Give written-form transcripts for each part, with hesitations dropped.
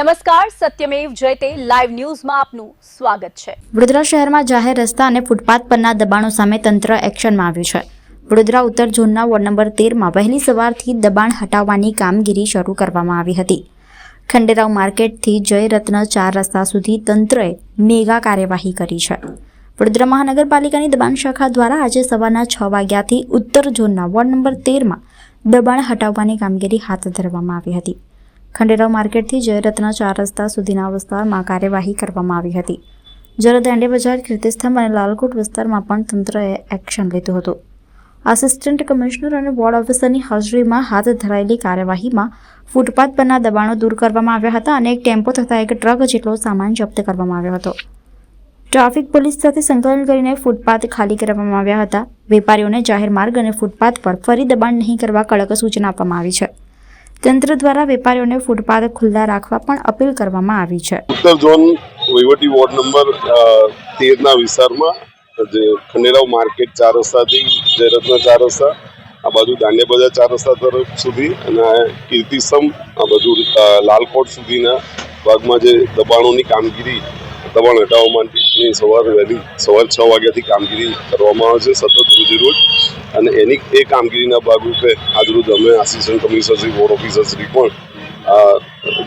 નમસ્કાર, સત્યમેવ જયતે લાઈવ ન્યૂઝમાં આપનું સ્વાગત છે। વડોદરા શહેરમાં જાહેર રસ્તા અને ફૂટપાથ પરના દબાણો સામે તંત્ર એક્શનમાં આવ્યું છે। વડોદરા ઉત્તર ઝોનના વોર્ડ નંબર 13માં વહેલી સવારથી દબાણ હટાવવાની કામગીરી શરૂ કરવામાં આવી હતી। ખંડેરાવ માર્કેટથી જયરત્ન 4 રસ્તા સુધી તંત્રએ મેગા કાર્યવાહી કરી છે। વડોદરા મહાનગરપાલિકાની દબાણ શાખા દ્વારા આજે સવારના 6 વાગ્યાથી ઉત્તર ઝોનના વોર્ડ નંબર 13માં દબાણ હટાવવાની કામગીરી હાથ ધરવામાં આવી હતી। ખંડેરાવ માર્કેટથી જયરત્ન 4 રસ્તા સુધીના વિસ્તારમાં કાર્યવાહી કરવામાં આવી હતી। જ્યારે દાંડી બજાર, કીર્તિસ્તંભ અને લાલકોટ વિસ્તારમાં પણ તંત્રએ એક્શન લીધું હતું। આસિસ્ટન્ટ કમિશનર અને વોર્ડ ઓફિસરની હાજરીમાં હાથ ધરાયેલી કાર્યવાહીમાં ફૂટપાથ પરના દબાણો દૂર કરવામાં આવ્યા હતા અને એક ટેમ્પો તથા એક ટ્રક જેટલો સામાન જપ્ત કરવામાં આવ્યો હતો। ટ્રાફિક પોલીસ સાથે સંકલન કરીને ફૂટપાથ ખાલી કરવામાં આવ્યા હતા। વેપારીઓને જાહેર માર્ગ અને ફૂટપાથ પર ફરી દબાણ નહીં કરવા કડક સૂચના આપવામાં આવી છે। તંત્ર દ્વારા વેપારીઓને ફૂટપાથ ખુલ્લા રાખવા પણ અપીલ કરવામાં આવી છે। ઉત્તર ઝોન વહીવટી વોર્ડ નંબર 13 ના વિસ્તારમાં જે ખંડેરાવ માર્કેટ 4 રસ્તાથી જયરત્ન 4 રસ્તા, આ બાજુ દાંડિયા બજાર 4 રસ્તા તરફ સુધી અને કીર્તિસ્તંભ આ બાજુ લાલકોટ સુધીના ભાગમાં જે દબાણોની કામગીરી, દબાણ હટાવવા માટેની વહેલી સવાર 6 વાગ્યાથી કામગીરી કરવામાં આવે છે સતત રોજેરોજ। અને એની એ કામગીરીના ભાગરૂપે આજરોજ અમે assistant commissioner Shri, ward officer Shri પણ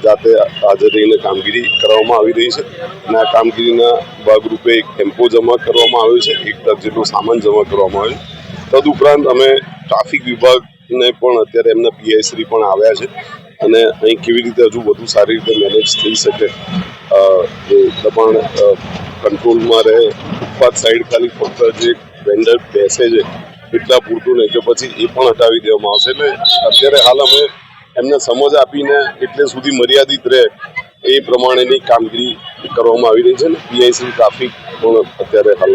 જાતે હાજર રહીને કામગીરી કરવામાં આવી રહી છે। અને આ કામગીરીના ભાગરૂપે એક ટેમ્પો જમા કરવામાં આવ્યો છે, એક ટ્રક જેટલો સામાન જમા કરવામાં આવ્યો છે। તદુપરાંત અમે ટ્રાફિક વિભાગને પણ અત્યારે એમના પીઆઈ શ્રી પણ આવ્યા છે અને અહીં કેવી રીતે હજુ વધુ સારી રીતે મેનેજ થઈ શકે, જે દબાણ કંટ્રોલમાં રહે, ફૂટપાથ સાઈડ ખાલી ફક્ત જે વેન્ડર બેસે છે એટલા પૂરતું નહીં કે પછી એ પણ હટાવી દેવામાં આવશે। એટલે અત્યારે હાલ અમે એમને સમજ આપીને એટલે સુધી મર્યાદિત રહે એ પ્રમાણેની કામગીરી કરવામાં આવી રહી છે ને પીઆઈ શ્રી ટ્રાફિક પણ અત્યારે હાલ